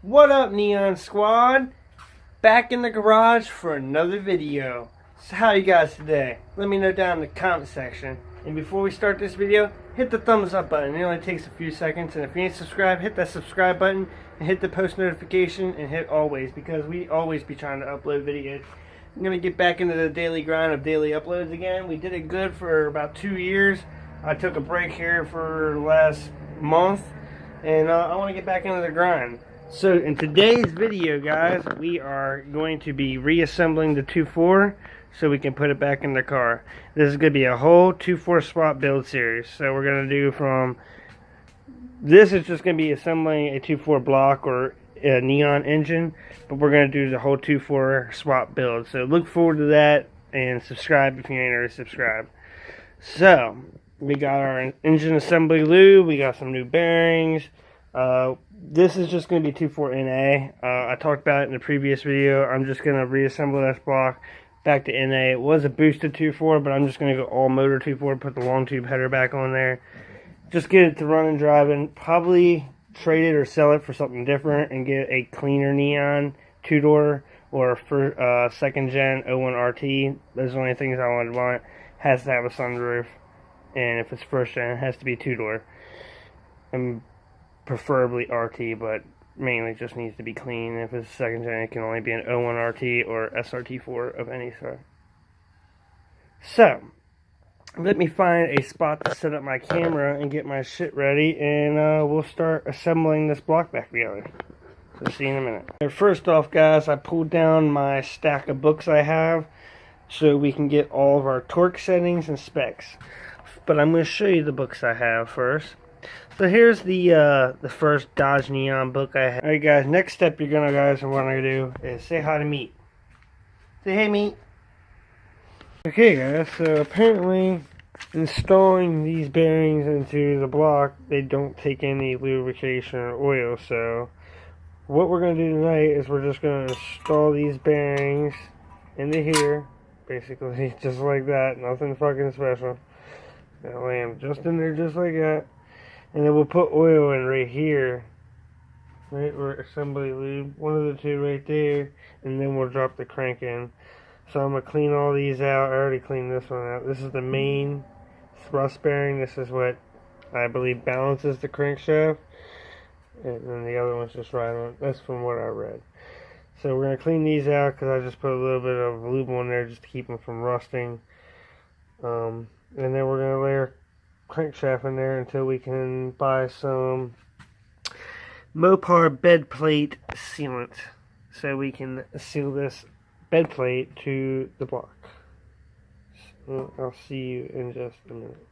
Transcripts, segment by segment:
What up, Neon Squad? Back in the garage for another video. So how you guys today? Let me know down in the comment section. And before we start this video, hit the thumbs up button. It only takes a few seconds. And if you ain't subscribed, hit that subscribe button and hit the post notification and hit always, because we always be trying to upload videos. I'm going to get back into the daily grind of daily uploads again. We did it good for about 2 years. I took a break here for the last month. And I want to get back into the grind. So in today's video, guys, we are going to be reassembling the 2.4 so we can put it back in the car. This is going to be a whole 2.4 swap build series. So we're going to do from... This is just going to be assembling a 2.4 block or a neon engine, but we're going to do the whole 2.4 swap build. So look forward to that and subscribe if you ain't already subscribed. So we got our engine assembly lube, we got some new bearings. This is just going to be 2.4 NA. I talked about it in the previous video. I'm just going to reassemble this block back to NA. It was a boosted 2.4, but I'm just going to go all motor 2.4, put the long tube header back on there. Just get it to run and drive, and probably trade it or sell it for something different and get a cleaner neon 2-door or for second gen 01 RT. Those are the only things I would want. Has to have a sunroof, and if it's first gen, it has to be 2-door. And preferably RT, but mainly just needs to be clean. If it's second gen, it can only be an 01 RT or SRT4 of any sort. So, let me find a spot to set up my camera and get my shit ready, and we'll start assembling this block back together. So see you in a minute. And first off, guys, I pulled down my stack of books I have so we can get all of our torque settings and specs. But I'm going to show you the books I have first. So here's the first Dodge Neon book I have. Alright guys, next step you're gonna want to do is say hi to Meat. Say hey Meat. Okay guys, so apparently installing these bearings into the block, they don't take any lubrication or oil. So what we're gonna do tonight is we're just gonna install these bearings into here, basically just like that. Nothing fucking special. They'll land just in there just like that. And then we'll put oil in right here, right, or assembly lube, one of the two right there, and then we'll drop the crank in. So I'm going to clean all these out. I already cleaned this one out. This is the main thrust bearing. This is what I believe balances the crankshaft. And then the other one's just right on. That's from what I read. So we're going to clean these out because I just put a little bit of lube on there just to keep them from rusting. And then we're going to layer crankshaft in there until we can buy some Mopar bed plate sealant so we can seal this bed plate to the block. So I'll see you in just a minute.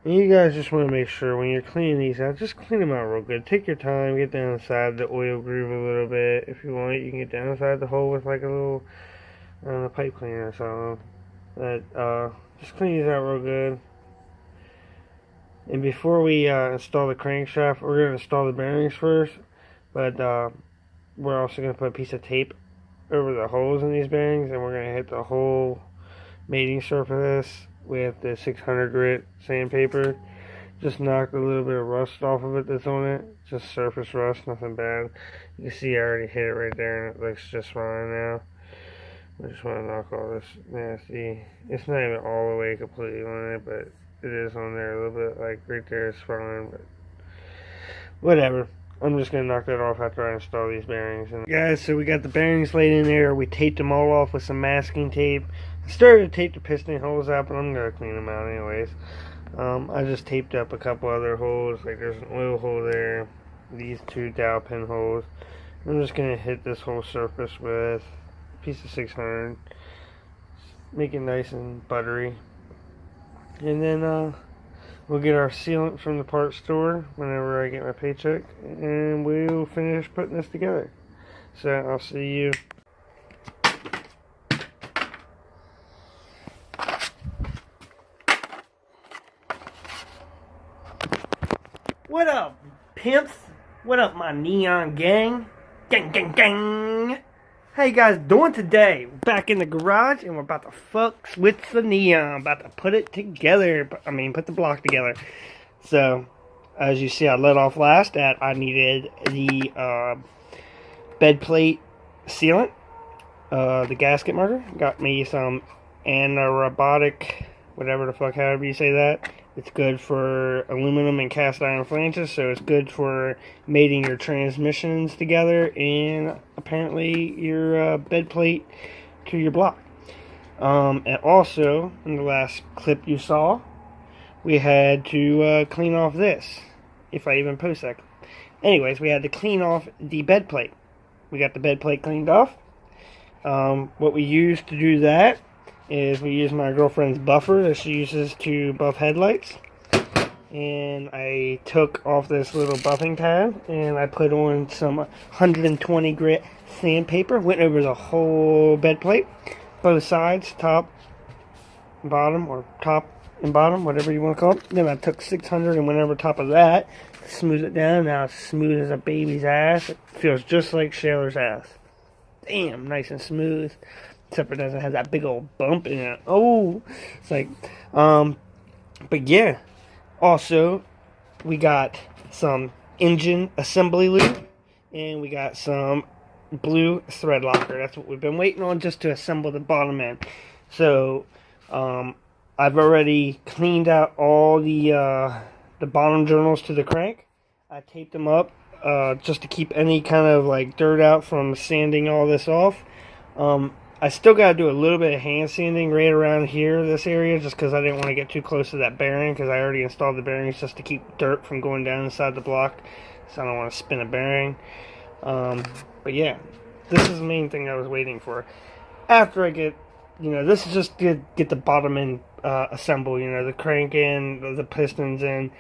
And you guys just want to make sure when you're cleaning these out, just clean them out real good. Take your time, get down inside the oil groove a little bit. If you want, you can get down inside the hole with like a little pipe cleaner or something. But just clean these out real good. And before we install the crankshaft, we're going to install the bearings first. But we're also going to put a piece of tape over the holes in these bearings. And we're going to hit the whole mating surface with the 600 grit sandpaper. Just knock a little bit of rust off of it that's on it. Just surface rust, nothing bad. You can see I already hit it right there and it looks just fine now. I just want to knock all this nasty. It's not even all the way completely on it, but it is on there a little bit. Like right there is fine, but whatever. I'm just going to knock that off after I install these bearings. And guys, so we got the bearings laid in there. We taped them all off with some masking tape. I started to tape the piston holes out, but I'm going to clean them out anyways. I just taped up a couple other holes. Like there's an oil hole there. These two dowel pin holes. I'm just going to hit this whole surface with piece of 600, make it nice and buttery, and then we'll get our sealant from the parts store whenever I get my paycheck, and we'll finish putting this together. So I'll see you. What up, pimps? What up, my neon gang? Gang, gang, gang! How you guys doing today? We're back in the garage and we're about to fuck with the neon. About to put it together. I mean, put the block together. So, as you see, I let off last that I needed the bed plate sealant, the gasket marker. Got me some anaerobic, whatever the fuck, however you say that. It's good for aluminum and cast iron flanges, so it's good for mating your transmissions together and apparently your bed plate to your block. And also, in the last clip you saw, we had to clean off this, if I even post that. Anyways, we had to clean off the bed plate. We got the bed plate cleaned off. What we used to do that is we used my girlfriend's buffer that she uses to buff headlights. And I took off this little buffing pad and I put on some 120 grit sandpaper. Went over the whole bed plate, both sides, top, bottom, or top and bottom, whatever you want to call it. Then I took 600 and went over top of that, smooth it down. Now it's smooth as a baby's ass. It feels just like Shayla's ass. Damn, nice and smooth. Except it doesn't have that big old bump in it. Oh, it's like, but yeah. Also, we got some engine assembly lube, and we got some blue thread locker. That's what we've been waiting on, just to assemble the bottom end. So, I've already cleaned out all the bottom journals to the crank. I taped them up just to keep any kind of like dirt out from sanding all this off. I still got to do a little bit of hand sanding right around here, this area, just because I didn't want to get too close to that bearing, because I already installed the bearings just to keep dirt from going down inside the block, so I don't want to spin a bearing. But yeah, this is the main thing I was waiting for. After I get, this is just to get the bottom end assembled, the crank in, the pistons in.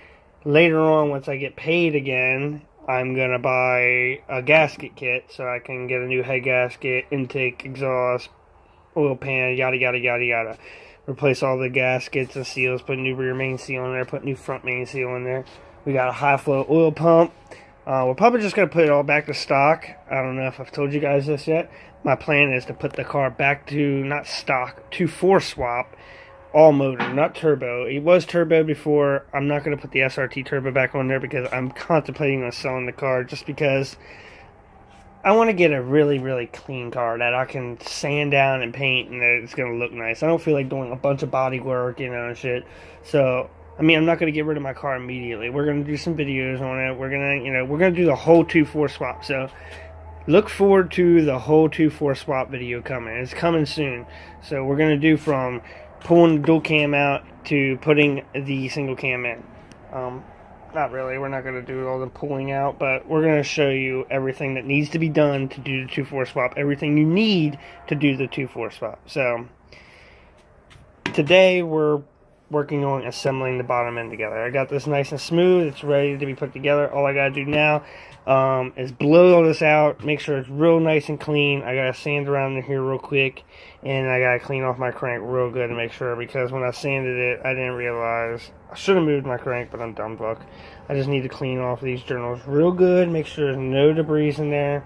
Later on, once I get paid again, I'm going to buy a gasket kit so I can get a new head gasket, intake, exhaust, oil pan, yada, yada, yada, yada. Replace all the gaskets and seals, put new rear main seal in there, put new front main seal in there. We got a high flow oil pump. We're probably just going to put it all back to stock. I don't know if I've told you guys this yet. My plan is to put the car back to, not stock, to 4-swap. Allmotor, not turbo. It was turbo before. I'm not going to put the SRT turbo back on there because I'm contemplating on selling the car, just because I want to get a really, really clean car that I can sand down and paint and that it's going to look nice. I don't feel like doing a bunch of body work, and shit. So, I'm not going to get rid of my car immediately. We're going to do some videos on it. We're going to, we're going to do the whole 2-4 swap. So, look forward to the whole 2-4 swap video coming. It's coming soon. So, we're going to do from pulling the dual cam out to putting the single cam in. Not really, we're not going to do all the pulling out, but we're going to show you everything that needs to be done to do the 2-4 swap, everything you need to do the 2-4 swap. So today we're working on assembling the bottom end together. I got this nice and smooth, it's ready to be put together. All I got to do now is blow all this out, make sure it's real nice and clean. I got to sand around in here real quick, and I got to clean off my crank real good to make sure, because when I sanded it, I didn't realize I should have moved my crank, but I'm dumb fuck. I just need to clean off these journals real good, make sure there's no debris in there,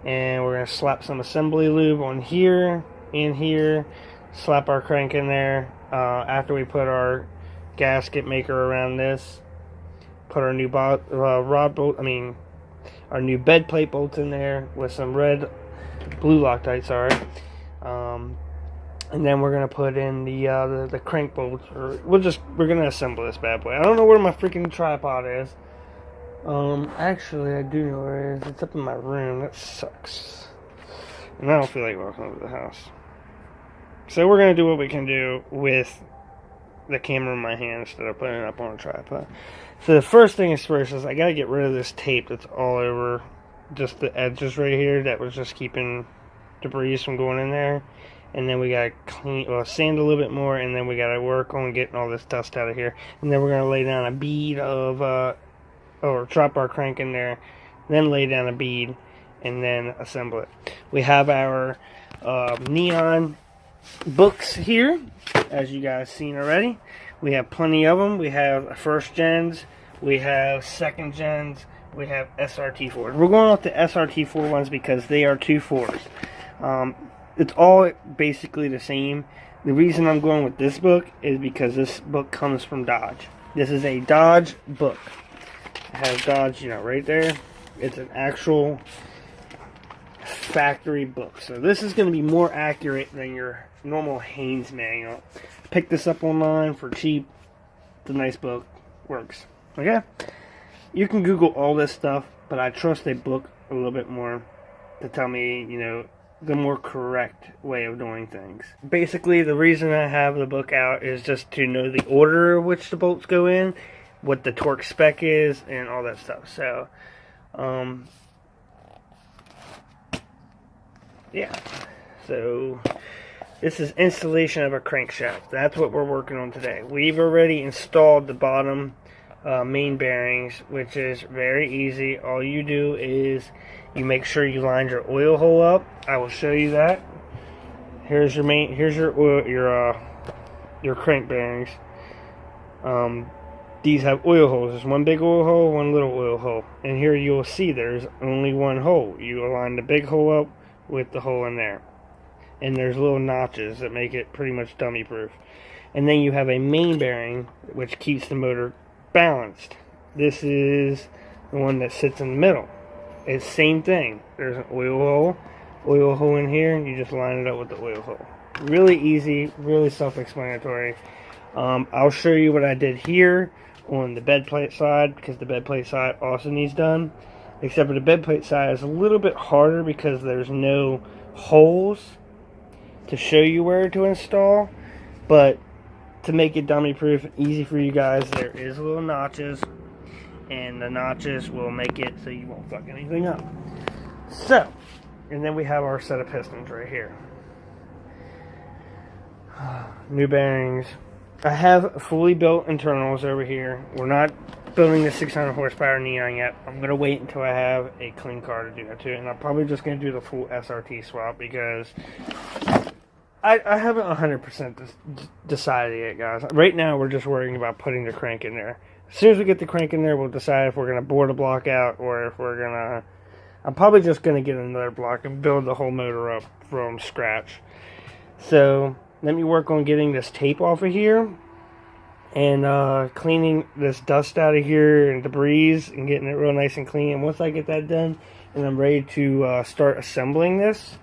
and we're going to slap some assembly lube on here and here, slap our crank in there. After we put our gasket maker around this, put our new our new bed plate bolts in there with some blue Loctite, sorry. And then we're gonna put in the crank bolts, or we're gonna assemble this bad boy. I don't know where my freaking tripod is. Actually I do know where it is. It's up in my room. That sucks. And I don't feel like walking over the house. So we're gonna do what we can do with the camera in my hand instead of putting it up on a tripod. So the first thing is first is I gotta get rid of this tape that's all over just the edges right here that was just keeping debris from going in there. And then we gotta sand a little bit more, and then we gotta work on getting all this dust out of here. And then we're gonna lay down a bead of or drop our crank in there, then lay down a bead, and then assemble it. We have our neon books here, as you guys seen already. We have plenty of them. We have first gens, we have second gens, we have SRT4s. We're going with the SRT4 ones because they are 2.4s. It's all basically the same. The reason I'm going with this book is because this book comes from Dodge. This is a Dodge book. It has God's, right there. It's an actual factory book. So this is going to be more accurate than your normal Haynes manual. Pick this up online for cheap. It's a nice book. Works. Okay? You can Google all this stuff, but I trust a book a little bit more to tell me, the more correct way of doing things. Basically, the reason I have the book out is just to know the order of which the bolts go in, what the torque spec is, and all that stuff. So, yeah. So, this is installation of a crankshaft. That's what we're working on today. We've already installed the bottom main bearings, which is very easy. All you do is you make sure you line your oil hole up. I will show you that. Here's your oil, your crank bearings. These have oil holes. There's one big oil hole, one little oil hole, and here you'll see there's only one hole. You align the big hole up with the hole in there, and there's little notches that make it pretty much dummy proof. And then you have a main bearing which keeps the motor balanced. This is the one that sits in the middle. It's same thing. There's an oil hole in here. You just line it up with the oil hole. Really easy, really self-explanatory. I'll show you what I did here on the bed plate side, because the bed plate side also needs done. Except for the bed plate side is a little bit harder because there's no holes to show you where to install. But to make it dummy proof and easy for you guys, there is little notches, and the notches will make it so you won't fuck anything up. So, and then we have our set of pistons right here. New bearings. I have fully built internals over here. We're not building the 600 horsepower Neon yet. I'm going to wait until I have a clean car to do that too, and I'm probably just going to do the full SRT swap because I haven't 100% decided yet, guys. Right now, we're just worrying about putting the crank in there. As soon as we get the crank in there, we'll decide if we're going to bore the block out or if we're going to... I'm probably just going to get another block and build the whole motor up from scratch. So, let me work on getting this tape off of here and cleaning this dust out of here and debris and getting it real nice and clean. And once I get that done and I'm ready to start assembling this,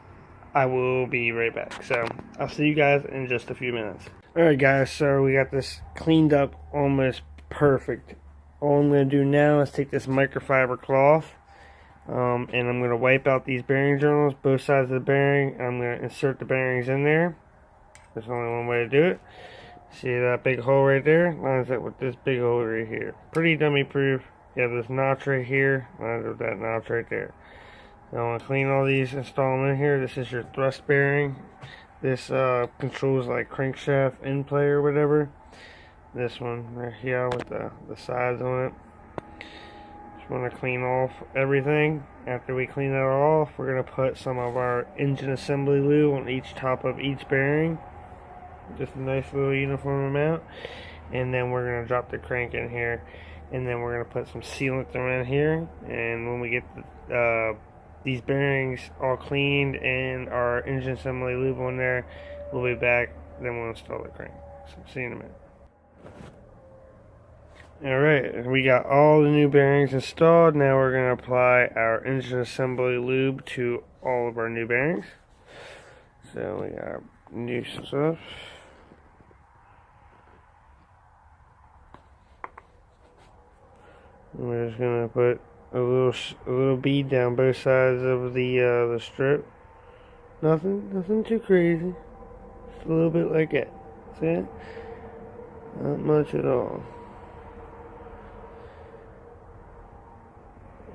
I will be right back. So, I'll see you guys in just a few minutes. Alright guys, so we got this cleaned up almost perfect. All I'm going to do now is take this microfiber cloth and I'm going to wipe out these bearing journals, both sides of the bearing. I'm going to insert the bearings in there. There's only one way to do it. See that big hole right there? Lines up with this big hole right here. Pretty dummy proof. You have this notch right here. Lines up with that notch right there. I want to clean all these, install them in here. This is your thrust bearing. This controls like crankshaft in play or whatever. This one right here with the sides on it. Just want to clean off everything. After we clean that off, we're going to put some of our engine assembly lube on each top of each bearing. Just a nice little uniform amount. And then we're going to drop the crank in here. And then we're going to put some sealant around here. And when we get these bearings all cleaned and our engine assembly lube on there, we'll be back, then we'll install the crank. So see you in a minute. Alright, we got all the new bearings installed. Now we're going to apply our engine assembly lube to all of our new bearings. So we got new stuff. We're just going to put a little bead down both sides of the strip. Nothing too crazy. Just a little bit like that. See it? Not much at all.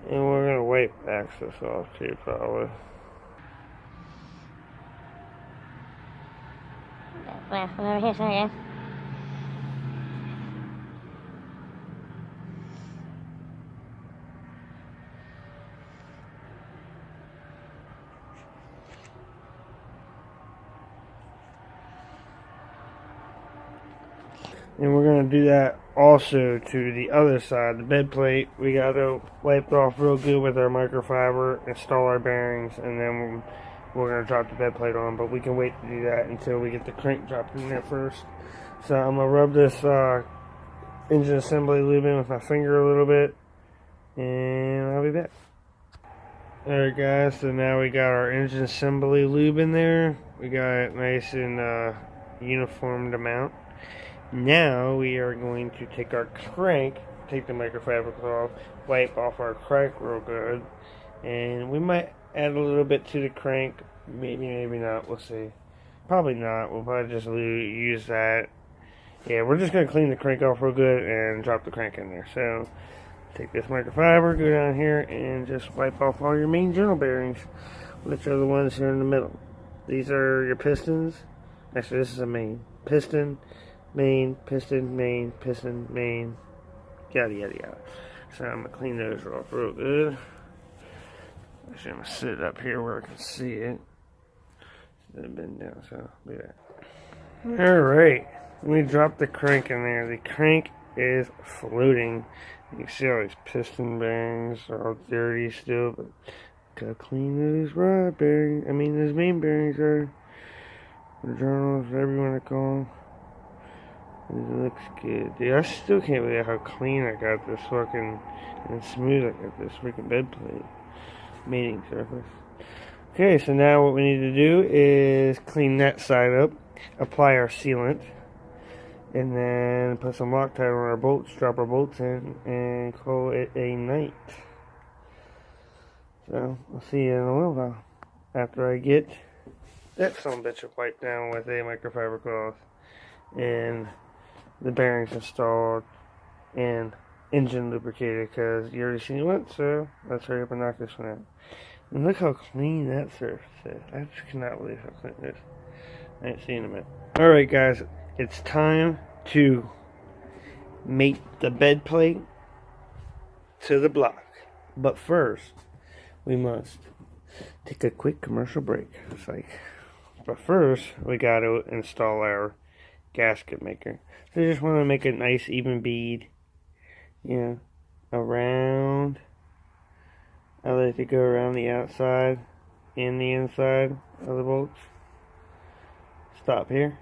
And we're gonna wipe access off too, probably. Last one over here, sorry guys. And we're going to do that also to the other side, the bed plate. We got to wipe it off real good with our microfiber, install our bearings, and then we're going to drop the bed plate on. But we can wait to do that until we get the crank dropped in there first. So I'm going to rub this engine assembly lube in with my finger a little bit. and I'll be back. Alright guys, so now we got our engine assembly lube in there. We got it nice and uniformed amount. Now we are going to take our crank, take the microfabric off, wipe off our crank real good, and we might add a little bit to the crank. Maybe not, we'll see. Probably not, we'll probably just use that. Yeah, we're just going to clean the crank off real good and drop the crank in there. So, take this microfiber, go down here, and just wipe off all your main journal bearings, which are the ones here in the middle. These are your pistons. Actually, this is a main. Piston, main, piston, main, piston, main, yada, yada, yada. So, I'm going to clean those off real good. Actually, I'm going to sit it up here where I can see it. It's been down, so I'll be back. Alright, let me drop the crank in there. The crank is floating. You can see all these piston bearings are all dirty still, but gotta clean those rod bearings. Those main bearings are, the journals, whatever you want to call them. It looks good. Dude, I still can't believe how clean I got this fucking, and smooth I got this freaking bed plate. Mating surface. Okay, so now what we need to do is clean that side up, apply our sealant, and then put some Loctite on our bolts, drop our bolts in, and call it a night. So, I'll see you in a little while. After I get that bitch wiped down with a microfiber cloth, and the bearings installed, and engine lubricated, because you already seen it once, so let's hurry up and knock this one out. And look how clean that surface is. I just cannot believe how clean it is. I ain't seen it in a minute. Alright guys, it's time to mate the bed plate to the block. But first, we must take a quick commercial break. But first, we got to install our gasket maker. So you just want to make a nice even bead, around. I like to go around the outside and the inside of the bolts. Stop here.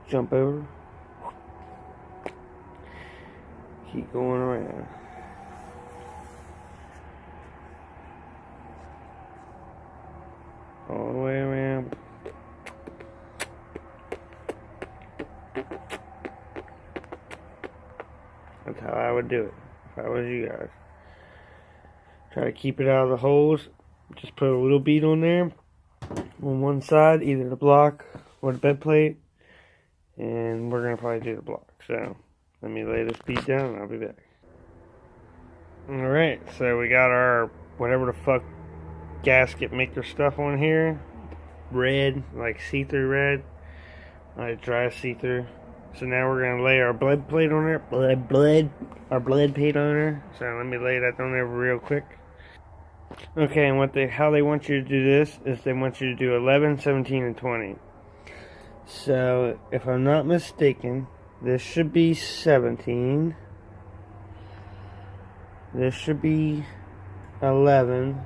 Jump over. Keep going around. All the way around. That's how I would do it if I was you guys. Try to keep it out of the holes. Just put a little bead on there on one side, either the block or the bed plate, and we're gonna probably do the block. So let me lay this bead down and I'll be back. Alright, so we got our whatever the fuck gasket maker stuff on here. Red, like see-through red, like dry see-through. So now we're gonna lay our bled plate on there. Our bled plate on there. So let me lay that on there real quick. Okay, and how they want you to do this is they want you to do 11, 17, and 20. So if I'm not mistaken, this should be 17. This should be 11.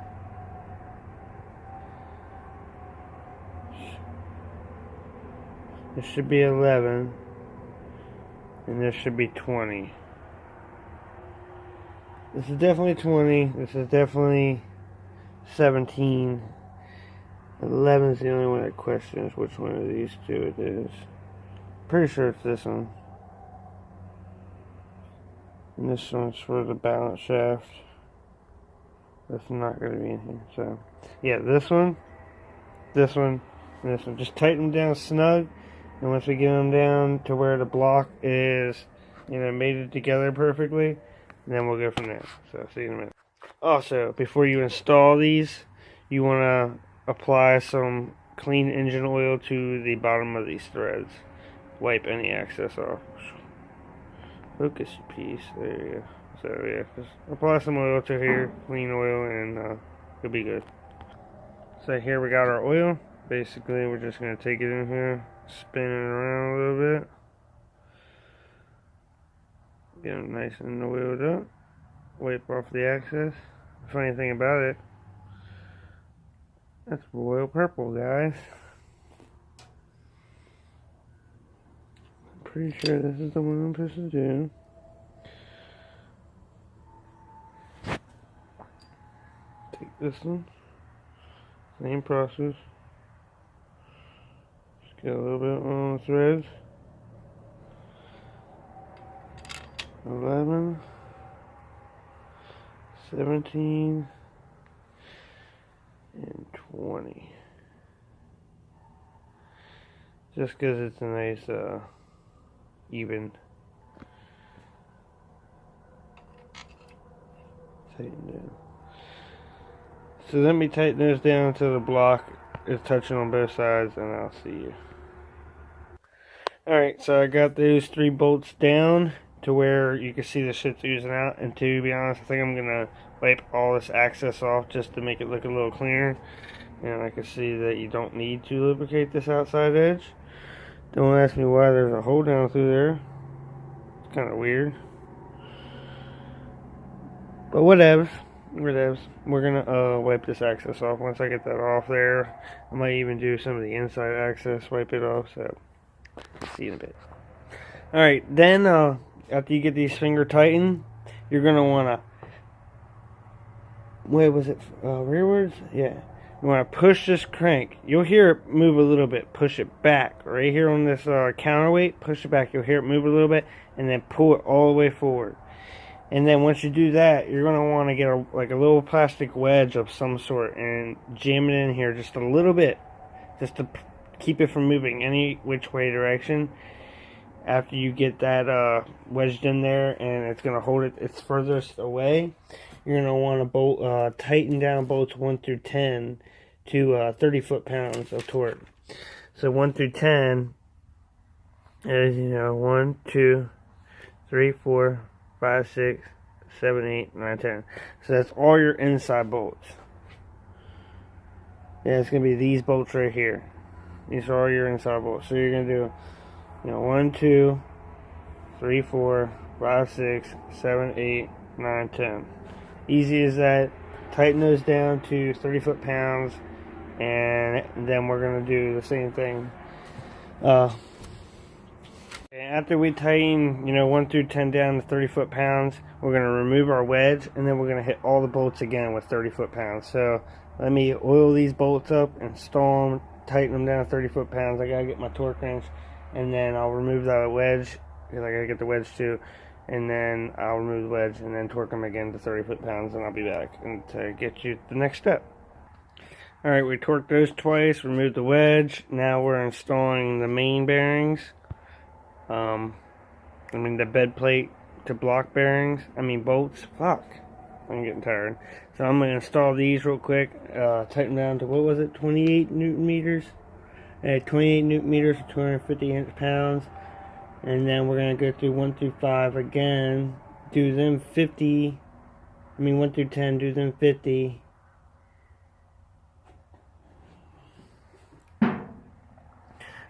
This should be 11. And this should be 20. This is definitely 20. This is definitely 17. 11 is the only one that questions which one of these two it is. Pretty sure it's this one. And this one's for the balance shaft. That's not going to be in here. So, yeah, this one, and this one. Just tighten them down snug. And once we get them down to where the block is, mated together perfectly, then we'll go from there. So, see you in a minute. Also, before you install these, you want to apply some clean engine oil to the bottom of these threads. Wipe any excess off. Focus your piece. There you go. So, yeah, just apply some oil to here, clean oil, and it'll be good. So, here we got our oil. Basically, we're just going to take it in here, spin it around a little bit. Get them nice and oiled up. Wipe off the excess. The funny thing about it, that's royal purple, guys. I'm pretty sure this is the one I'm supposed to do. Take this one. Same process. Just get a little bit on the threads. 11, 17, and 20. Just because it's a nice, even. Tighten down. So let me tighten this down until the block is touching on both sides, and I'll see you. Alright, so I got those 3 bolts down to where you can see the shit's oozing out, and to be honest, I think I'm gonna wipe all this access off just to make it look a little cleaner. And I can see that you don't need to lubricate this outside edge. Don't ask me why there's a hole down through there. It's kind of weird, but whatevs. We're gonna wipe this access off. Once I get that off there, I might even do some of the inside access, wipe it off. So see you in a bit. Alright, then after you get these finger tightened, you're gonna wanna, wait, was it rearwards? Yeah. You wanna push this crank. You'll hear it move a little bit. Push it back. Right here on this counterweight, push it back. You'll hear it move a little bit, and then pull it all the way forward. And then once you do that, you're gonna want to get a little plastic wedge of some sort and jam it in here just a little bit, just to keep it from moving any which way direction. After you get that wedged in there, and it's gonna hold it its furthest away, you're gonna want to bolt tighten down bolts 1 through 10 to 30 foot-pounds of torque. So 1 through 10 is 1, 2, 3, 4, 5, 6, 7, 8, 9, 10. So that's all your inside bolts. Yeah, it's gonna be these bolts right here. These are all your inside bolts. So you're gonna do 1, 2, 3, 4, 5, 6, 7, 8, 9, 10. Easy as that. Tighten those down to 30 foot-pounds, and then we're gonna do the same thing. After we tighten 1 through 10 down to 30 foot-pounds, we're gonna remove our wedge, and then we're gonna hit all the bolts again with 30 foot-pounds. So let me oil these bolts up, install them, tighten them down to 30 foot-pounds. I gotta get my torque wrench, and then I'll remove that wedge because I gotta get the wedge too. And then I'll remove the wedge and then torque them again to 30 foot-pounds, and I'll be back and to get you the next step. Alright, we torqued those twice, removed the wedge. Now we're installing the main bearings. The bed plate to block bearings. Bolts. Fuck. I'm getting tired. So I'm going to install these real quick. Tighten down to, what was it? 28 Newton meters? 28 Newton meters or 250 inch-pounds. And then we're going to go through 1 through 5 again. Do them 50. 1 through 10, do them 50.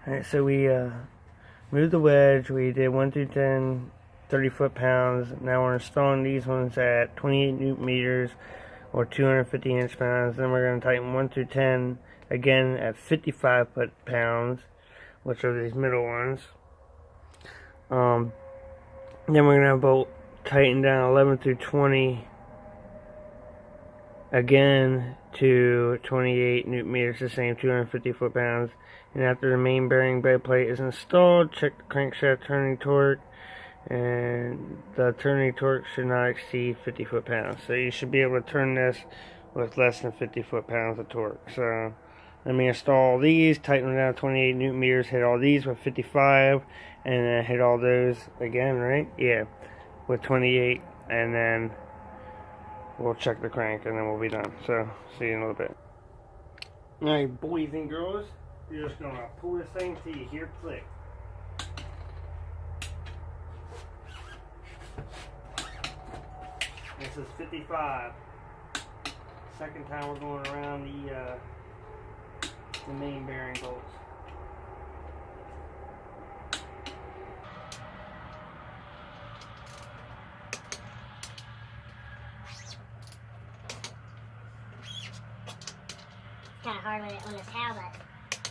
Alright, so we moved the wedge. We did 1 through 10, 30 foot-pounds. Now we're installing these ones at 28 Newton meters or 250 inch-pounds. Then we're going to tighten 1 through 10 again at 55 foot-pounds, which are these middle ones. Then we're going to bolt tighten down 11 through 20 again to 28 Newton meters, the same 250 foot-pounds. And after the main bearing bed plate is installed, check the crankshaft turning torque, and the turning torque should not exceed 50 foot-pounds. So you should be able to turn this with less than 50 foot-pounds of torque. So let me install these, tighten them down 28 Newton meters, hit all these with 55, and then hit all those again, right? Yeah, with 28, and then we'll check the crank, and then we'll be done. So see you in a little bit. Alright, boys and girls, you're just gonna pull this thing till you hear click. This is 55. Second time we're going around the main bearing bolts. It's kind of hard with it on this towel, but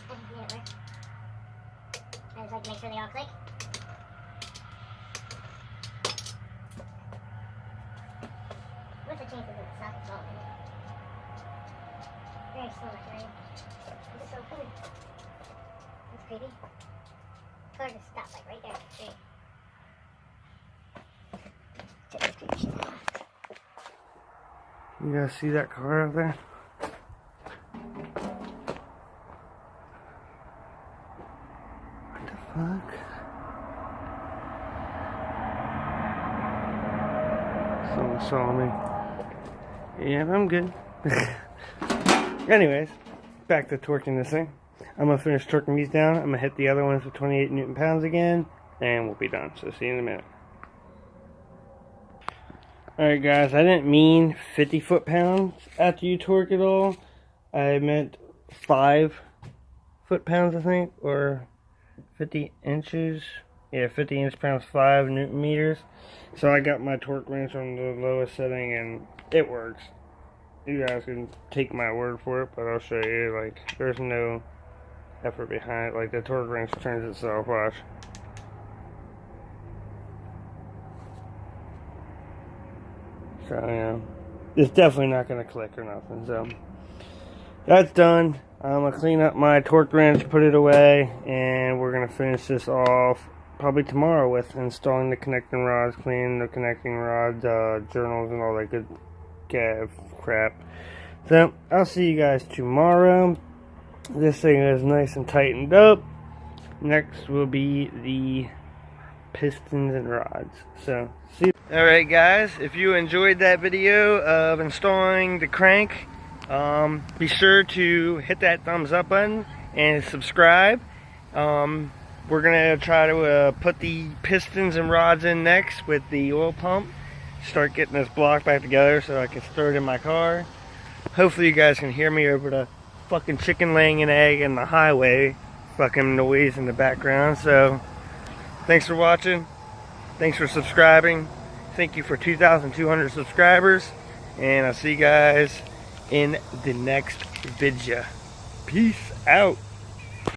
I can get it work. I just like to make sure they all click. What's the chances of the socket falling? very slow right? It's so cool. That's creepy. Car just stopped like right there. See? You guys see that car out there? What the fuck? Someone saw me. Yeah, I'm good. Anyways, back to torquing this thing. I'm gonna finish torquing these down. I'm gonna hit the other ones with 28 Newton pounds again, and we'll be done. So see you in a minute. Alright guys, I didn't mean 50 foot-pounds after you torque it all. I meant 5 foot-pounds, I think, or 50 inches. Yeah, 50 inch-pounds, 5 Newton meters. So I got my torque wrench on the lowest setting, and it works. You guys can take my word for it, but I'll show you. Like, there's no effort behind it. Like, the torque wrench turns itself. Watch. So, you know, it's definitely not going to click or nothing. So, that's done. I'm going to clean up my torque wrench, put it away, and we're going to finish this off probably tomorrow with installing the connecting rods, cleaning the connecting rods, journals, and all that good crap. So, I'll see you guys tomorrow. This thing is nice and tightened up. Next will be the pistons and rods. So, see you. Alright guys, if you enjoyed that video of installing the crank, be sure to hit that thumbs up button and subscribe. We're going to try to put the pistons and rods in next with the oil pump. Start getting this block back together so I can start it in my car. Hopefully you guys can hear me over the fucking chicken laying an egg in the highway fucking noise in the background. So, thanks for watching. Thanks for subscribing. Thank you for 2,200 subscribers. And I'll see you guys in the next video. Peace out.